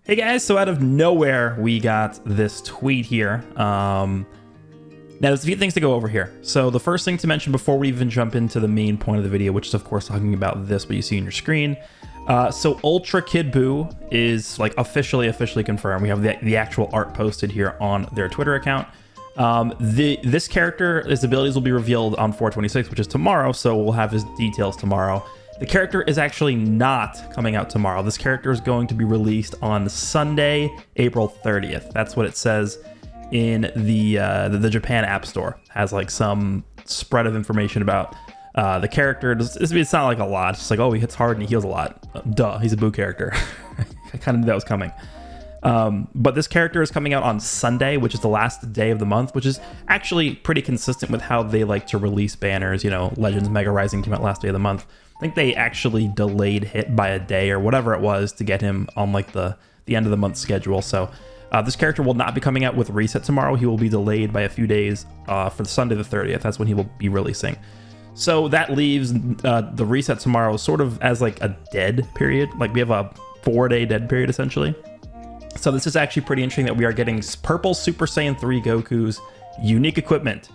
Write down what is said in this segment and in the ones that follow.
Hey guys, so out of nowhere, we got this tweet here. Now, there's a few things to go over here. So the first thing to mention before we even jump into the main point of the video, which is of course talking about this, what you see on your screen. So Ultra Kid Buu is like officially confirmed. We have the actual art posted here on their Twitter account. This character, his abilities will be revealed on 4/26, which is tomorrow. So we'll have his details tomorrow. The character is actually not coming out tomorrow. This character is going to be released on Sunday, April 30th. That's what it says in the Japan App Store. Has like some spread of information about the character. It's not like a lot. It's just like, oh, he hits hard and he heals a lot. Duh, he's a Buu character. I kind of knew that was coming. But this character is coming out on Sunday, which is the last day of the month, which is actually pretty consistent with how they like to release banners. You know, Legends Mega Rising came out last day of the month. I think they actually delayed Hit by a day or whatever it was to get him on like the end of the month schedule. So this character will not be coming out with Reset tomorrow. He will be delayed by a few days for Sunday the 30th. That's when he will be releasing. So that leaves the Reset tomorrow sort of as like a dead period. Like we have a 4-day dead period essentially. So this is actually pretty interesting that we are getting Purple Super Saiyan 3 Goku's unique equipment.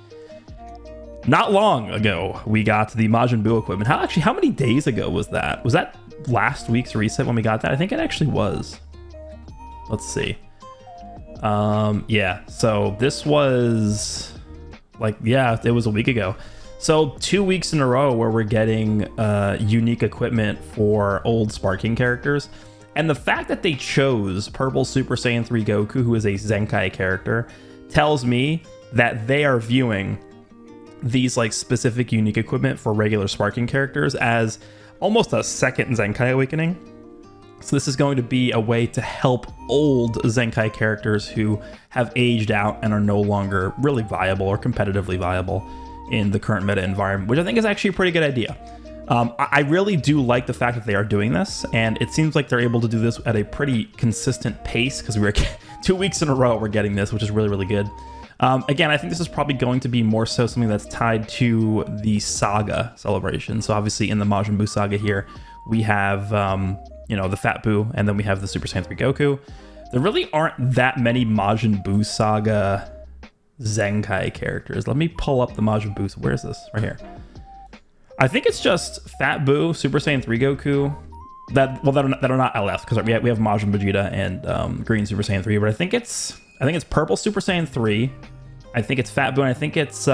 Not long ago, we got the Majin Buu equipment. How many days ago was that? Was that last week's Reset when we got that? I think it actually was. Let's see. Yeah, so this was like, yeah, it was a week ago. So 2 weeks in a row where we're getting unique equipment for old Sparking characters. And the fact that they chose Purple Super Saiyan 3 Goku, who is a Zenkai character, tells me that they are viewing these like specific unique equipment for regular Sparking characters as almost a second Zenkai awakening. So this is going to be a way to help old Zenkai characters who have aged out and are no longer really viable or competitively viable in the current meta environment, which I think is actually a pretty good idea. I really do like the fact that they are doing this, and it seems like they're able to do this at a pretty consistent pace because we're 2 weeks in a row we're getting this, which is really, really good. Again, I think this is probably going to be more so something that's tied to the Saga celebration. So obviously in the Majin Buu Saga here, we have, you know, the Fat Buu, and then we have the Super Saiyan 3 Goku. There really aren't that many Majin Buu Saga Zenkai characters. Let me pull up the Majin Buu. Where is this? Right here. I think it's just Fat Buu, Super Saiyan 3 Goku, that are not LF, because we have Majin Vegeta and Green Super Saiyan 3, but I think it's Purple Super Saiyan 3, I think it's Fat Buu, and I think it's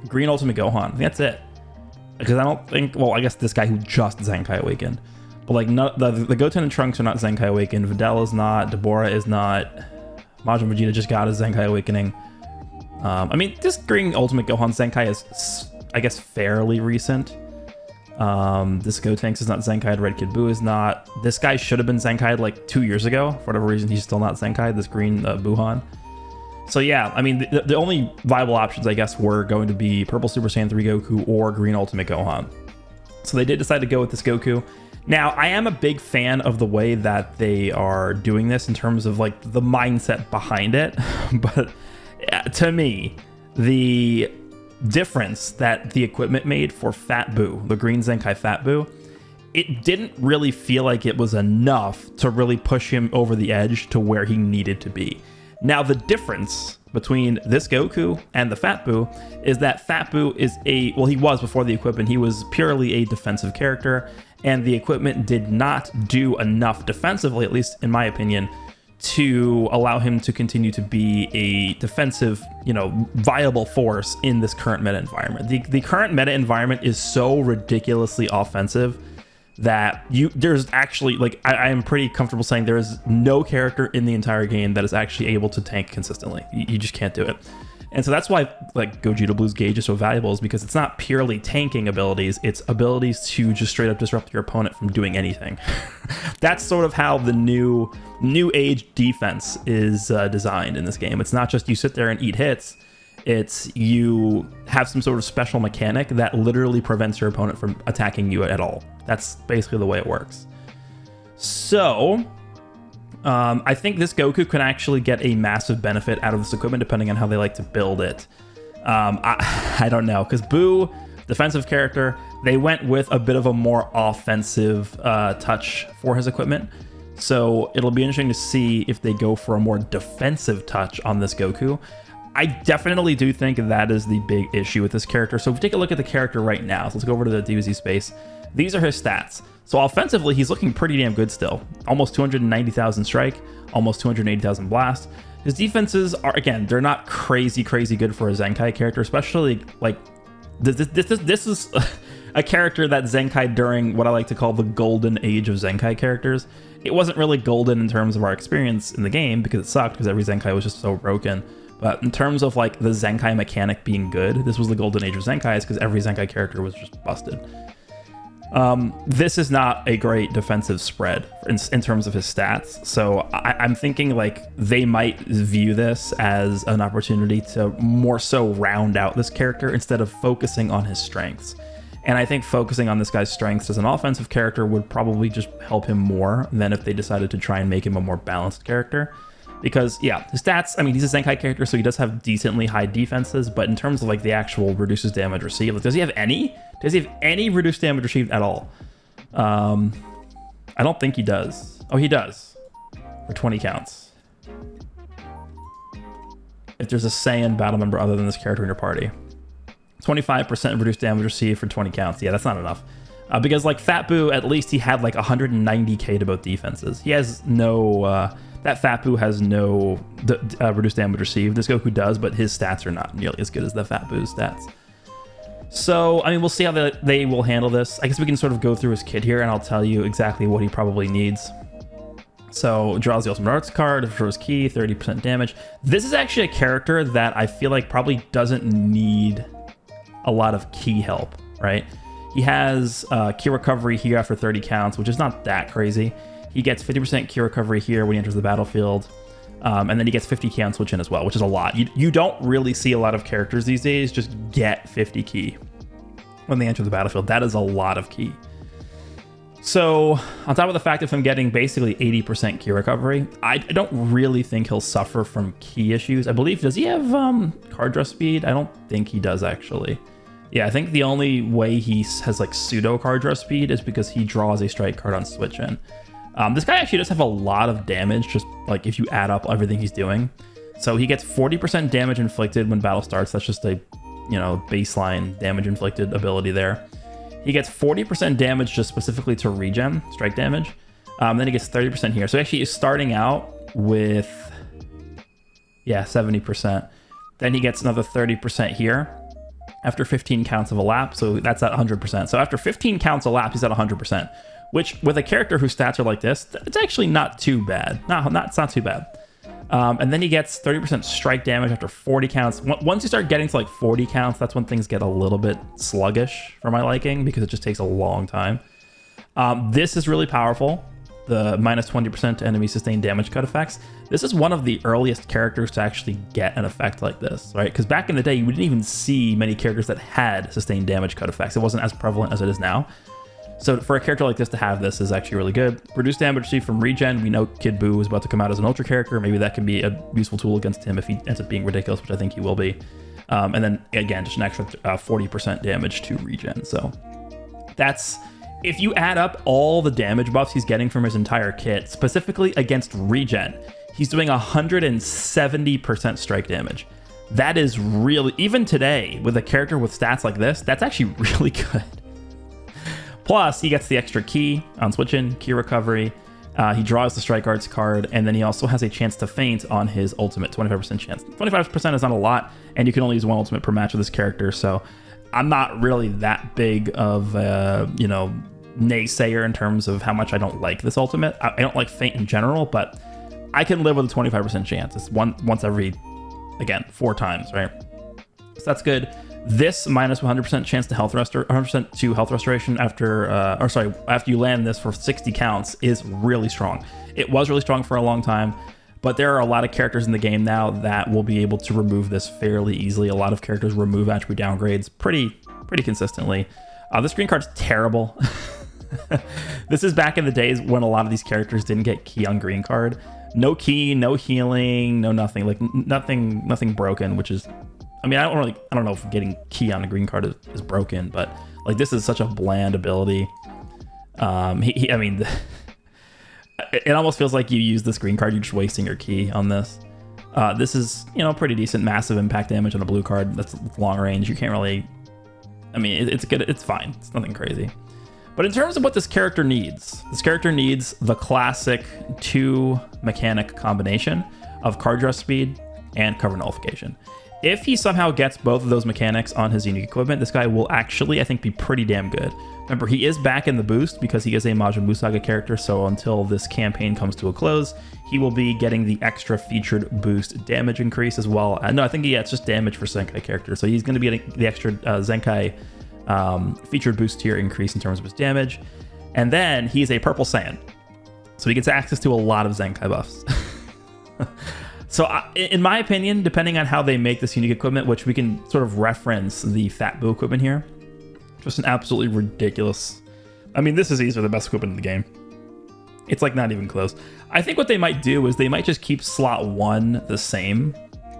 Green Ultimate Gohan. I think that's it. Because I don't think, well, I guess this guy who just Zenkai awakened. But like the Goten and Trunks are not Zenkai awakened, Videl is not, Deborah is not, Majin Vegeta just got his Zenkai awakening. I mean, this Green Ultimate Gohan Zenkai is, I guess, fairly recent. This Gotenks is not Zenkai'd, Red Kid Buu is not. This guy should have been Zenkai'd like 2 years ago. For whatever reason, he's still not Zenkai'd, this Green Buuhan. So yeah, I mean, the only viable options, I guess, were going to be Purple Super Saiyan 3 Goku or Green Ultimate Gohan. So they did decide to go with this Goku. Now, I am a big fan of the way that they are doing this in terms of like the mindset behind it. But to me, the difference that the equipment made for Fat Buu, the Green Zenkai Fat Buu, it didn't really feel like it was enough to really push him over the edge to where he needed to be. Now, the difference between this Goku and the Fat Buu is that Fat Buu is he was before the equipment, he was purely a defensive character, and the equipment did not do enough defensively, at least in my opinion, to allow him to continue to be a defensive, you know, viable force in this current meta environment. The current meta environment is so ridiculously offensive that there's actually, like, I am pretty comfortable saying there is no character in the entire game that is actually able to tank consistently. You just can't do it. And so that's why, like, Gogeta Blue's Gauge is so valuable, is because it's not purely tanking abilities, it's abilities to just straight up disrupt your opponent from doing anything. That's sort of how the new age defense is designed in this game. It's not just you sit there and eat hits, it's you have some sort of special mechanic that literally prevents your opponent from attacking you at all. That's basically the way it works. So I think this Goku can actually get a massive benefit out of this equipment depending on how they like to build it. I don't know, because Buu, defensive character, they went with a bit of a more offensive touch for his equipment So it'll be interesting to see if they go for a more defensive touch on this Goku. I definitely do think that is the big issue with this character. So if we take a look at the character right now, so let's go over to the DBZ space. These are his stats. So offensively, he's looking pretty damn good still. Almost 290,000 strike, almost 280,000 blast. His defenses are, again, they're not crazy good for a Zenkai character, especially like this is a character that Zenkai during what I like to call the golden age of Zenkai characters. It wasn't really golden in terms of our experience in the game because it sucked because every Zenkai was just so broken. But in terms of like the Zenkai mechanic being good, this was the golden age of Zenkais because every Zenkai character was just busted. This is not a great defensive spread in terms of his stats. So I'm thinking like they might view this as an opportunity to more so round out this character instead of focusing on his strengths. And I think focusing on this guy's strengths as an offensive character would probably just help him more than if they decided to try and make him a more balanced character. Because, yeah, his stats, I mean, he's a Zenkai character, so he does have decently high defenses, but in terms of, like, the actual reduces damage received, like, does he have any? Does he have any reduced damage received at all? I don't think he does. Oh, he does. For 20 counts. If there's a Saiyan battle member other than this character in your party. 25% reduced damage received for 20 counts. Yeah, that's not enough. Because, like, Fat Boo, at least he had, like, 190k to both defenses. He has no... that Fat Boo has no reduced damage received. This Goku does, but his stats are not nearly as good as the Fat Boo's stats. So, I mean, we'll see how they will handle this. I guess we can sort of go through his kit here, and I'll tell you exactly what he probably needs. So, draws the Ultimate Arts card, throws Ki, 30% damage. This is actually a character that I feel like probably doesn't need a lot of Ki help, right? He has Ki recovery here after 30 counts, which is not that crazy. He gets 50% Ki recovery here when he enters the battlefield. And then he gets 50 Ki on switch in as well, which is a lot. You don't really see a lot of characters these days just get 50 Ki when they enter the battlefield. That is a lot of Ki. So on top of the fact of him getting basically 80% Ki recovery, I don't really think he'll suffer from Ki issues. I believe, does he have card draw speed? I don't think he does actually. Yeah, I think the only way he has like pseudo card draw speed is because he draws a strike card on switch in. This guy actually does have a lot of damage, just like if you add up everything he's doing. So he gets 40% damage inflicted when battle starts. That's just a, you know, baseline damage inflicted ability there. He gets 40% damage just specifically to regen, strike damage. Then he gets 30% here. So actually he's starting out with, yeah, 70%. Then he gets another 30% here after 15 counts of a lap. So that's at 100%. So after 15 counts a lap, he's at 100%. Which, with a character whose stats are like this, it's actually not too bad. It's not too bad. And then he gets 30% strike damage after 40 counts. Once you start getting to like 40 counts, that's when things get a little bit sluggish for my liking, because it just takes a long time. This is really powerful. The minus 20% to enemy sustained damage cut effects. This is one of the earliest characters to actually get an effect like this, right? Because back in the day, you didn't even see many characters that had sustained damage cut effects. It wasn't as prevalent as it is now. So for a character like this to have this is actually really good. Reduced damage received from regen. We know Kid Buu is about to come out as an Ultra character. Maybe that can be a useful tool against him if he ends up being ridiculous, which I think he will be. And then again, just an extra 40% damage to regen. So that's, if you add up all the damage buffs he's getting from his entire kit, specifically against regen, he's doing 170% strike damage. That is really, even today with a character with stats like this, that's actually really good. Plus, he gets the extra Ki on switch in, Ki recovery. He draws the Strike Arts card, and then he also has a chance to feint on his ultimate, 25% chance. 25% is not a lot, and you can only use one ultimate per match with this character, so I'm not really that big of you know, naysayer in terms of how much I don't like this ultimate. I don't like feint in general, but I can live with a 25% chance. It's once every, again, 4 times, right? So that's good. This minus 100% chance to 100% to health restoration after, after you land this for 60 counts is really strong. It was really strong for a long time, but there are a lot of characters in the game now that will be able to remove this fairly easily. A lot of characters remove attribute downgrades pretty consistently. This green card's terrible. This is back in the days when a lot of these characters didn't get Ki on green card. No Ki, no healing, no nothing. Like nothing broken, which is, I mean, I don't know if getting Ki on a green card is broken, but like this is such a bland ability. I mean, It almost feels like you use this green card, you're just wasting your key on this. This is, you know, pretty decent massive impact damage on a blue card. That's long range. You can't really, I mean, it's good. It's fine. It's nothing crazy. But in terms of what this character needs the classic 2 mechanic combination of card draw speed and cover nullification. If he somehow gets both of those mechanics on his unique equipment, this guy will actually, I think, be pretty damn good. Remember, he is back in the boost because he is a Majin Buu Saga character, so until this campaign comes to a close, he will be getting the extra featured boost damage increase as well. No, I think, yeah, it's just damage for Zenkai characters, so he's going to be getting the extra Zenkai featured boost tier increase in terms of his damage. And then he's a purple Saiyan, so he gets access to a lot of Zenkai buffs. So in my opinion, depending on how they make this unique equipment, which we can sort of reference the Fat Buu equipment here, just an absolutely ridiculous, I mean, this is easily the best equipment in the game. It's like not even close. I think what they might do is they might just keep slot 1 the same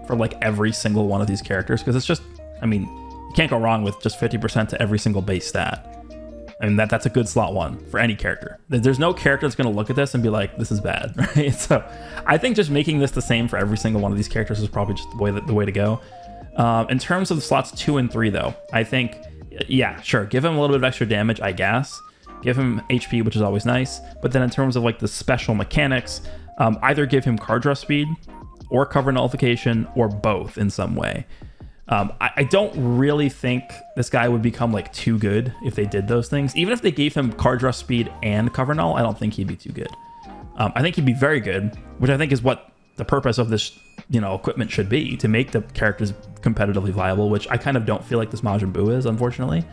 for like every single one of these characters, because it's just, I mean, you can't go wrong with just 50% to every single base stat. I mean, that's a good slot 1 for any character. There's no character that's going to look at this and be like, this is bad, right? So I think just making this the same for every single one of these characters is probably just the way to go. In terms of the slots 2 and 3, though, I think, yeah, sure, give him a little bit of extra damage, I guess. Give him HP, which is always nice. But then in terms of like the special mechanics, either give him card draw speed or cover nullification or both in some way. I don't really think this guy would become like too good if they did those things. Even if they gave him card draw speed and cover null, I don't think he'd be too good. I think he'd be very good, which I think is what the purpose of this, you know, equipment should be, to make the characters competitively viable, which I kind of don't feel like this Majin Buu is, unfortunately.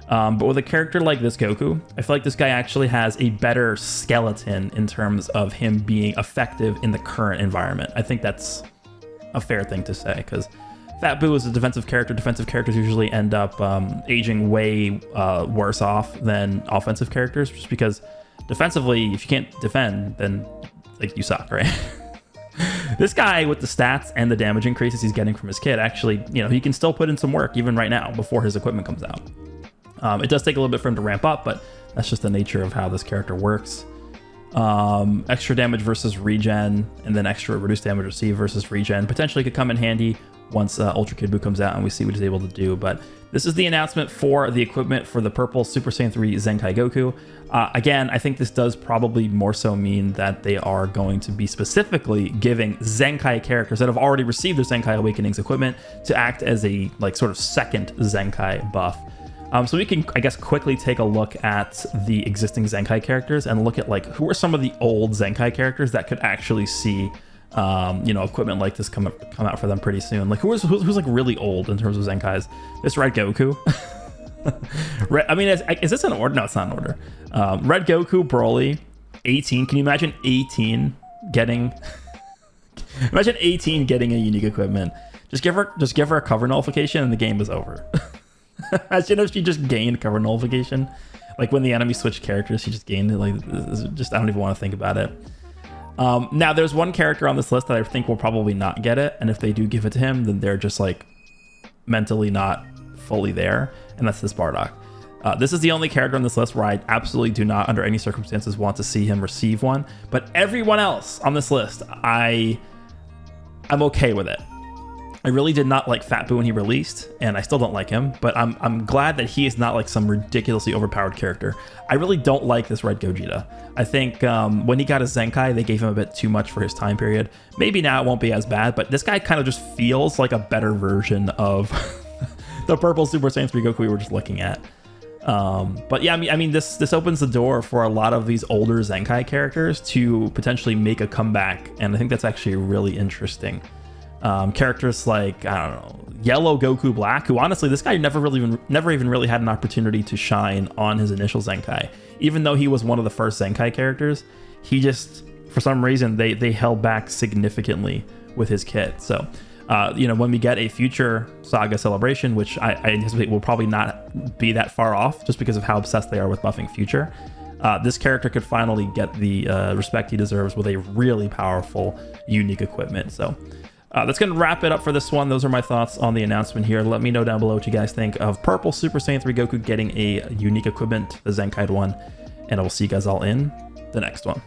But with a character like this Goku, I feel like this guy actually has a better skeleton in terms of him being effective in the current environment. I think that's a fair thing to say, because Fat Buu is a defensive character. Defensive characters usually end up aging way worse off than offensive characters, just because defensively, if you can't defend, then like you suck, right? This guy with the stats and the damage increases he's getting from his kit, actually, you know, he can still put in some work even right now before his equipment comes out. It does take a little bit for him to ramp up, but that's just the nature of how this character works. Extra damage versus regen, and then extra reduced damage received versus regen potentially could come in handy once Ultra Kid Buu comes out and we see what he's able to do. But this is the announcement for the equipment for the purple Super Saiyan 3 Zenkai Goku. Again, I think this does probably more so mean that they are going to be specifically giving Zenkai characters that have already received their Zenkai Awakenings equipment to act as a like sort of second Zenkai buff. So we can, I guess, quickly take a look at the existing Zenkai characters and look at like who are some of the old Zenkai characters that could actually see you know, equipment like this come out for them pretty soon. Like who's like really old in terms of Zenkais? This Red Goku. I mean, is this an order? No, it's not an order. Red Goku, Broly, 18. Can you imagine 18 getting? Imagine 18 getting a unique equipment. Just give her a cover nullification and the game is over. Imagine if she just gained cover nullification. Like when the enemy switched characters, she just gained it. Like, just I don't even want to think about it. Now, there's one character on this list that I think will probably not get it, and if they do give it to him, then they're just like mentally not fully there, and that's this Bardock. This is the only character on this list where I absolutely do not, under any circumstances, want to see him receive one, but everyone else on this list, I'm okay with it. I really did not like Fat Buu when he released, and I still don't like him, but I'm glad that he is not like some ridiculously overpowered character. I really don't like this Red Gogeta. I think when he got his Zenkai, they gave him a bit too much for his time period. Maybe now it won't be as bad, but this guy kind of just feels like a better version of the purple Super Saiyan 3 Goku we were just looking at. But yeah, I mean, this opens the door for a lot of these older Zenkai characters to potentially make a comeback, and I think that's actually really interesting. Characters like, I don't know, Yellow Goku Black, who honestly, this guy never even really had an opportunity to shine on his initial Zenkai. Even though he was one of the first Zenkai characters, he just, for some reason, they held back significantly with his kit. So, you know, when we get a future Saga celebration, which I anticipate will probably not be that far off, just because of how obsessed they are with buffing Future, this character could finally get the respect he deserves with a really powerful, unique equipment. So, that's going to wrap it up for this one. Those are my thoughts on the announcement here. Let me know down below what you guys think of purple Super Saiyan 3 Goku getting a unique equipment, the Zenkai one, and I will see you guys all in the next one.